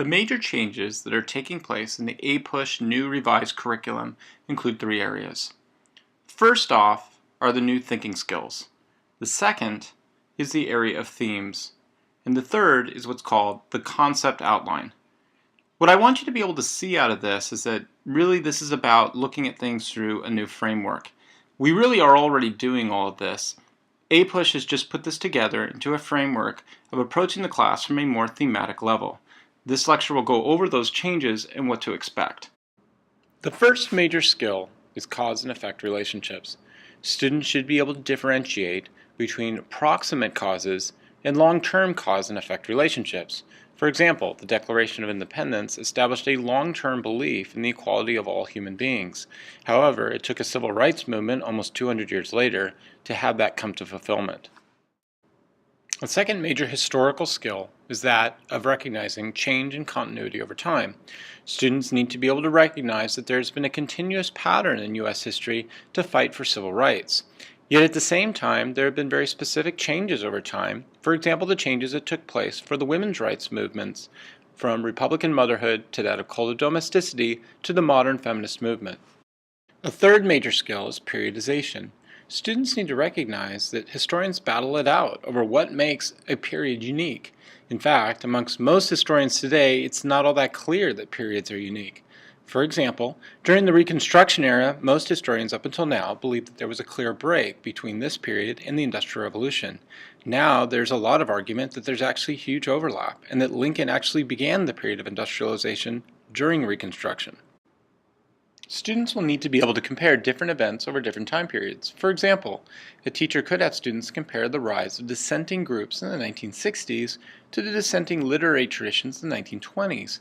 The major changes that are taking place in the APUSH new revised curriculum include three areas. First off are the new thinking skills. The second is the area of themes. And the third is what's called the concept outline. What I want you to be able to see out of this is that really this is about looking at things through a new framework. We really are already doing all of this. APUSH has just put this together into a framework of approaching the class from a more thematic level. This lecture will go over those changes and what to expect. The first major skill is cause and effect relationships. Students should be able to differentiate between proximate causes and long-term cause and effect relationships. For example, the Declaration of Independence established a long-term belief in the equality of all human beings. However, it took a civil rights movement almost 200 years later to have that come to fulfillment. The second major historical skill is that of recognizing change and continuity over time. Students need to be able to recognize that there's been a continuous pattern in U.S. history to fight for civil rights. Yet at the same time, there have been very specific changes over time. For example, the changes that took place for the women's rights movements, from Republican motherhood to that of cult of domesticity to the modern feminist movement. A third major skill is periodization. Students need to recognize that historians battle it out over what makes a period unique. In fact, amongst most historians today, it's not all that clear that periods are unique. For example, during the Reconstruction era, most historians up until now believed that there was a clear break between this period and the Industrial Revolution. Now, there's a lot of argument that there's actually huge overlap, and that Lincoln actually began the period of industrialization during Reconstruction. Students will need to be able to compare different events over different time periods. For example, a teacher could have students compare the rise of dissenting groups in the 1960s to the dissenting literary traditions in the 1920s.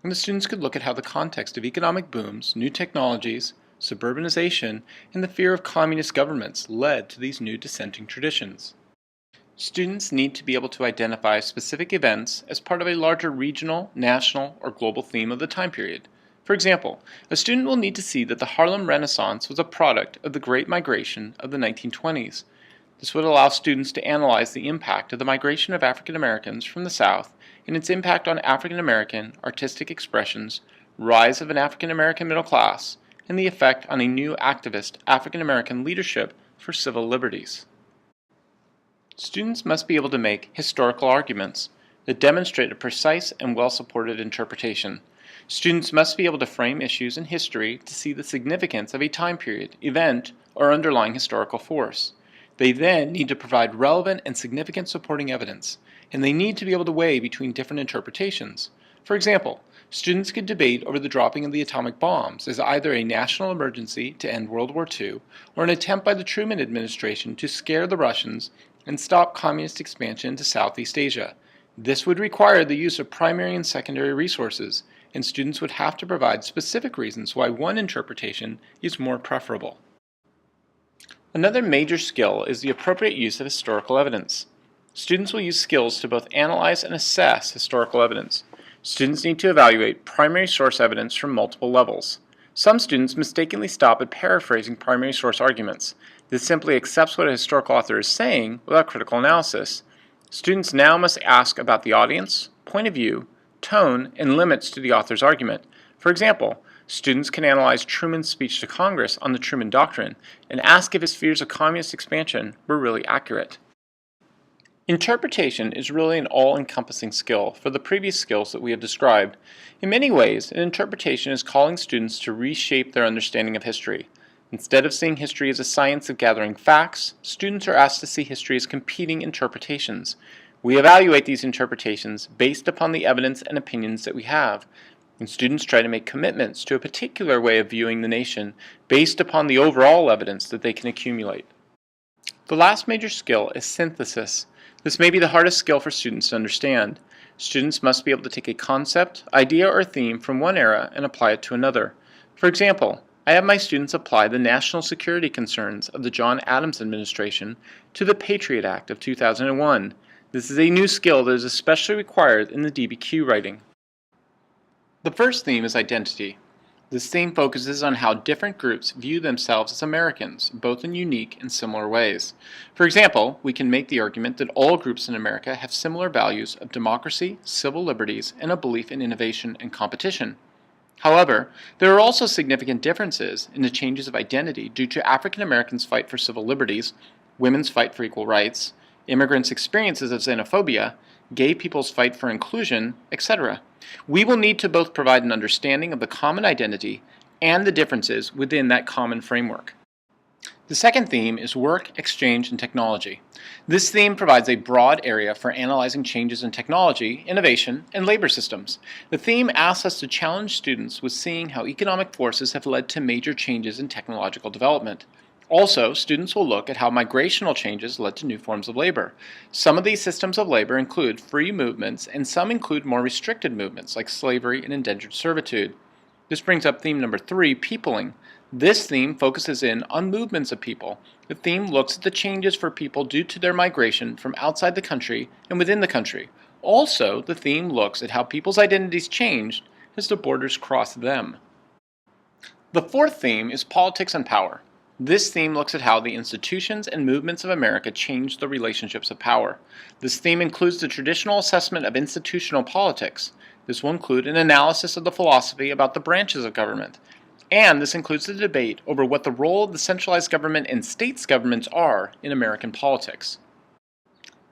And the students could look at how the context of economic booms, new technologies, suburbanization, and the fear of communist governments led to these new dissenting traditions. Students need to be able to identify specific events as part of a larger regional, national, or global theme of the time period. For example, a student will need to see that the Harlem Renaissance was a product of the Great Migration of the 1920s. This would allow students to analyze the impact of the migration of African Americans from the South and its impact on African American artistic expressions, rise of an African American middle class, and the effect on a new activist African American leadership for civil liberties. Students must be able to make historical arguments that demonstrate a precise and well-supported interpretation. Students must be able to frame issues in history to see the significance of a time period, event, or underlying historical force. They then need to provide relevant and significant supporting evidence, and they need to be able to weigh between different interpretations. For example, students could debate over the dropping of the atomic bombs as either a national emergency to end World War II or an attempt by the Truman administration to scare the Russians and stop communist expansion into Southeast Asia. This would require the use of primary and secondary resources, and students would have to provide specific reasons why one interpretation is more preferable. Another major skill is the appropriate use of historical evidence. Students will use skills to both analyze and assess historical evidence. Students need to evaluate primary source evidence from multiple levels. Some students mistakenly stop at paraphrasing primary source arguments. This simply accepts what a historical author is saying without critical analysis. Students now must ask about the audience, point of view, tone, and limits to the author's argument. For example, students can analyze Truman's speech to Congress on the Truman Doctrine and ask if his fears of communist expansion were really accurate. Interpretation is really an all-encompassing skill for the previous skills that we have described. In many ways, an interpretation is calling students to reshape their understanding of history. Instead of seeing history as a science of gathering facts, students are asked to see history as competing interpretations. We evaluate these interpretations based upon the evidence and opinions that we have, and students try to make commitments to a particular way of viewing the nation based upon the overall evidence that they can accumulate. The last major skill is synthesis. This may be the hardest skill for students to understand. Students must be able to take a concept, idea, or theme from one era and apply it to another. For example, I have my students apply the national security concerns of the John Adams administration to the Patriot Act of 2001. This is a new skill that is especially required in the DBQ writing. The first theme is identity. This theme focuses on how different groups view themselves as Americans, both in unique and similar ways. For example, we can make the argument that all groups in America have similar values of democracy, civil liberties, and a belief in innovation and competition. However, there are also significant differences in the changes of identity due to African Americans' fight for civil liberties, women's fight for equal rights, immigrants' experiences of xenophobia, gay people's fight for inclusion, etc. We will need to both provide an understanding of the common identity and the differences within that common framework. The second theme is work, exchange, and technology. This theme provides a broad area for analyzing changes in technology, innovation, and labor systems. The theme asks us to challenge students with seeing how economic forces have led to major changes in technological development. Also, students will look at how migrational changes led to new forms of labor. Some of these systems of labor include free movements, and some include more restricted movements like slavery and indentured servitude. This brings up theme number 3, peopling. This theme focuses in on movements of people. The theme looks at the changes for people due to their migration from outside the country and within the country. Also, the theme looks at how people's identities changed as the borders crossed them. The fourth theme is politics and power. This theme looks at how the institutions and movements of America changed the relationships of power. This theme includes the traditional assessment of institutional politics. This will include an analysis of the philosophy about the branches of government. And this includes the debate over what the role of the centralized government and states' governments are in American politics.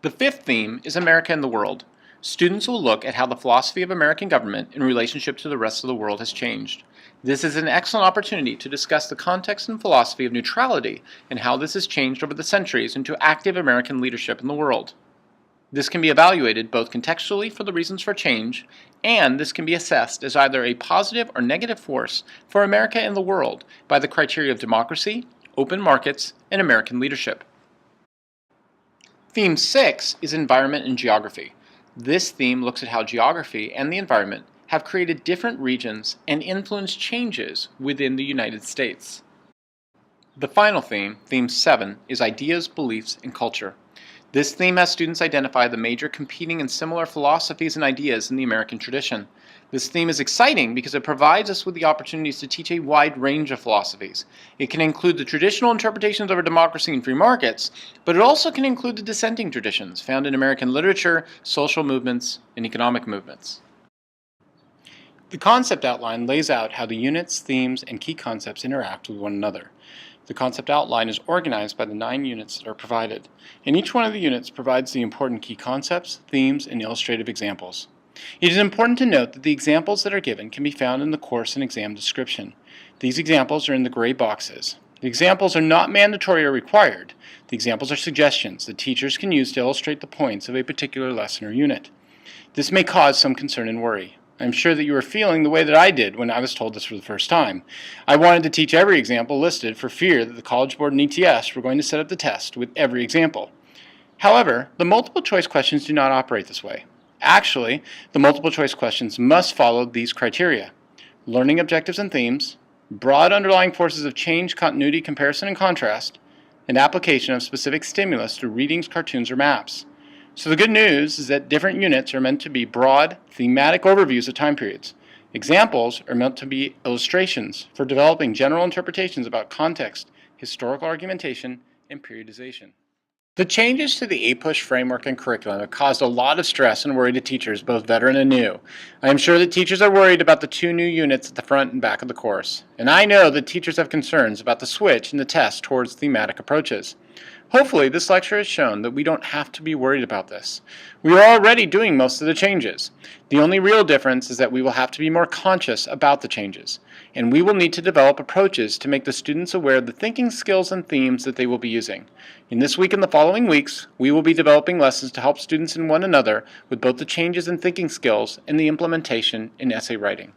The fifth theme is America and the world. Students will look at how the philosophy of American government in relationship to the rest of the world has changed. This is an excellent opportunity to discuss the context and philosophy of neutrality and how this has changed over the centuries into active American leadership in the world. This can be evaluated both contextually for the reasons for change, and this can be assessed as either a positive or negative force for America and the world by the criteria of democracy, open markets, and American leadership. Theme 6 is environment and geography. This theme looks at how geography and the environment have created different regions and influenced changes within the United States. The final theme, theme 7, is ideas, beliefs, and culture. This theme has students identify the major competing and similar philosophies and ideas in the American tradition. This theme is exciting because it provides us with the opportunities to teach a wide range of philosophies. It can include the traditional interpretations of our democracy and free markets, but it also can include the dissenting traditions found in American literature, social movements, and economic movements. The concept outline lays out how the units, themes, and key concepts interact with one another. The concept outline is organized by the 9 units that are provided, and each one of the units provides the important key concepts, themes, and illustrative examples. It is important to note that the examples that are given can be found in the course and exam description. These examples are in the gray boxes. The examples are not mandatory or required. The examples are suggestions that teachers can use to illustrate the points of a particular lesson or unit. This may cause some concern and worry. I'm sure that you are feeling the way that I did when I was told this for the first time. I wanted to teach every example listed for fear that the College Board and ETS were going to set up the test with every example. However, the multiple choice questions do not operate this way. Actually, the multiple choice questions must follow these criteria: learning objectives and themes, broad underlying forces of change, continuity, comparison, and contrast, and application of specific stimulus through readings, cartoons, or maps. So the good news is that different units are meant to be broad, thematic overviews of time periods. Examples are meant to be illustrations for developing general interpretations about context, historical argumentation, and periodization. The changes to the APUSH framework and curriculum have caused a lot of stress and worry to teachers, both veteran and new. I am sure that teachers are worried about the 2 new units at the front and back of the course. And I know that teachers have concerns about the switch in the test towards thematic approaches. Hopefully, this lecture has shown that we don't have to be worried about this. We are already doing most of the changes. The only real difference is that we will have to be more conscious about the changes, and we will need to develop approaches to make the students aware of the thinking skills and themes that they will be using. In this week and the following weeks, we will be developing lessons to help students and one another with both the changes in thinking skills and the implementation in essay writing.